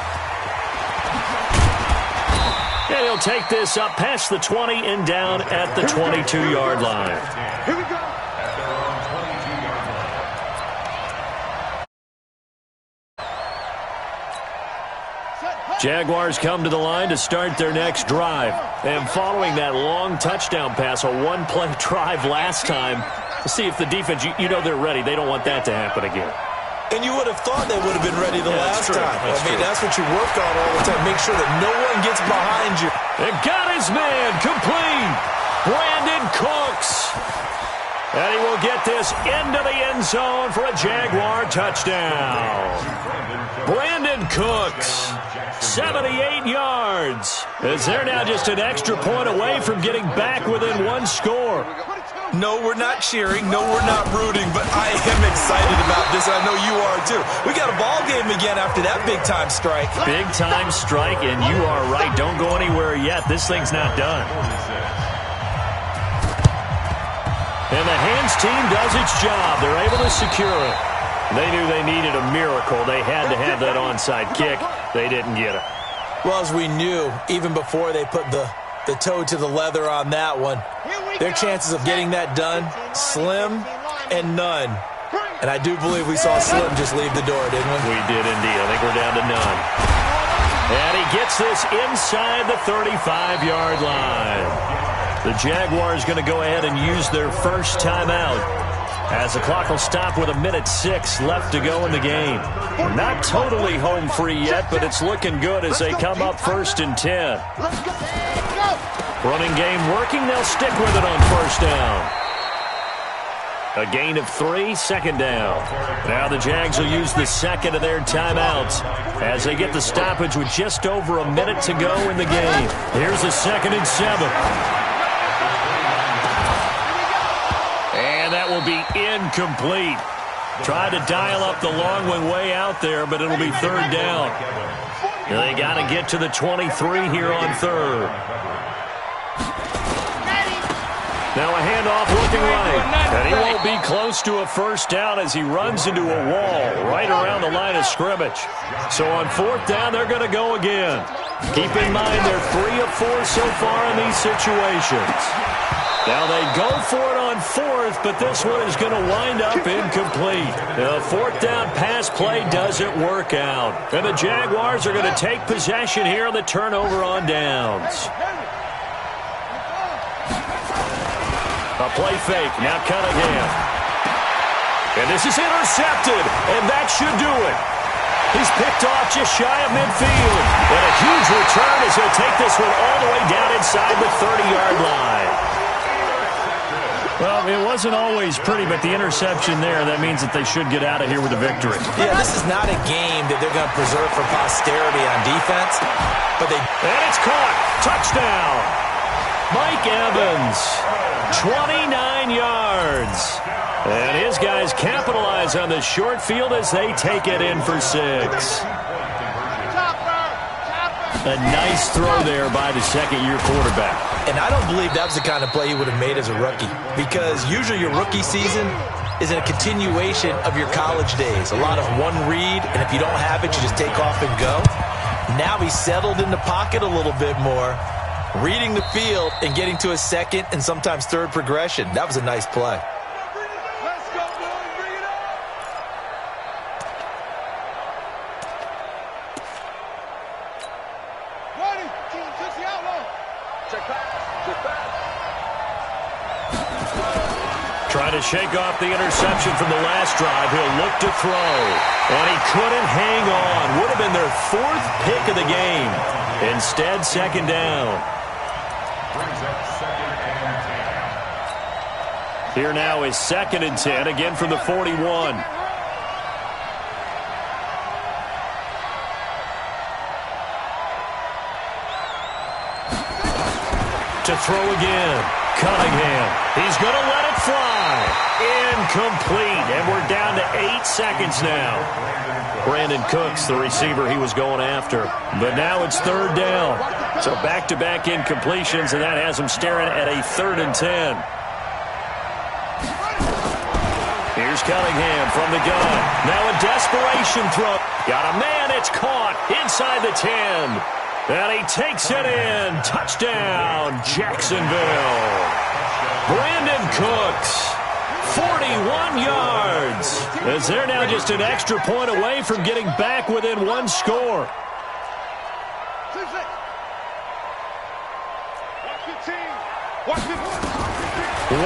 And he'll take this up past the 20 and down at the 22-yard line. Here we go. At their own 22-yard line. Jaguars come to the line to start their next drive. And following that long touchdown pass, a one-play drive last time, to see if the defense, you know they're ready. They don't want that to happen again. And you would have thought they would have been ready the last time. That's what you work on all the time. Make sure that no one gets behind you. And got his man complete. Brandon Cooks. And he will get this into the end zone for a Jaguar touchdown. Brandon Cooks, 78 yards. As they're now just an extra point away from getting back within one score. No, we're not cheering. No, we're not rooting. But I am excited about this. I know you are, too. We got a ball game again after that big-time strike. Big-time strike, and you are right. Don't go anywhere yet. This thing's not done. And the hands team does its job. They're able to secure it. They knew they needed a miracle. They had to have that onside kick. They didn't get it. Well, as we knew, even before they put the toe to the leather on that one, their chances of getting that done, slim and none. And I do believe we saw Slim just leave the door, didn't we? We did indeed. I think we're down to none. And he gets this inside the 35-yard line. The Jaguars going to go ahead and use their first timeout as the clock will stop with 1:06 left to go in the game. We're not totally home free yet, but it's looking good as they come up 1st and 10. Running game working. They'll stick with it on first down. A gain of 3, second down. Now the Jags will use the second of their timeouts as they get the stoppage with just over a minute to go in the game. Here's a 2nd and 7. And that will be incomplete. Tried to dial up the long one way out there, but it'll be 3rd down. They got to get to the 23 here on 3rd. Now a handoff looking right. And he won't be close to a first down as he runs into a wall right around the line of scrimmage. So on 4th down, they're going to go again. Keep in mind they're 3 of 4 so far in these situations. Now they go for it on 4th, but this one is going to wind up incomplete. The 4th down pass play doesn't work out. And the Jaguars are going to take possession here on the turnover on downs. A play fake. Now Cunningham. And this is intercepted. And that should do it. He's picked off just shy of midfield. And a huge return as he'll take this one all the way down inside the 30-yard line. Well, it wasn't always pretty, but the interception there, that means that they should get out of here with a victory. Yeah, this is not a game that they're going to preserve for posterity on defense. And it's caught. Touchdown. Mike Evans, 29 yards. And his guys capitalize on the short field as they take it in for 6. A nice throw there by the second-year quarterback. And I don't believe that was the kind of play he would have made as a rookie, because usually your rookie season is a continuation of your college days. A lot of one read, and if you don't have it, you just take off and go. Now he's settled in the pocket a little bit more, reading the field and getting to a second and sometimes third progression. That was a nice play. Trying to shake off the interception from the last drive. He'll look to throw. And he couldn't hang on. Would have been their 4th pick of the game. Instead, 2nd down. Brings up 2nd and 10. Here now is 2nd and 10, again from the 41. To throw again. Cunningham. He's going to let it fly. Incomplete. And we're down to 8 seconds now. Brandon Cooks, the receiver he was going after. But now it's 3rd down. So back-to-back incompletions, and that has him staring at a 3rd and 10. Here's Cunningham from the gun. Now a desperation throw. Got a man. It's caught inside the 10. And he takes it in. Touchdown, Jacksonville. Brandon Cooks, 41 yards. As they're now just an extra point away from getting back within one score. Watch 15. Watch 15.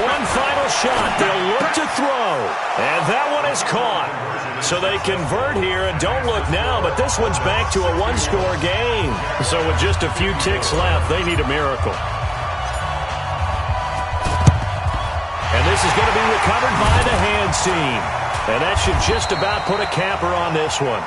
One final shot. They'll look to throw. And that one is caught. So they convert here, and don't look now, but this one's back to a one-score game. So with just a few ticks left, they need a miracle. And this is going to be recovered by the hands team. And that should just about put a capper on this one.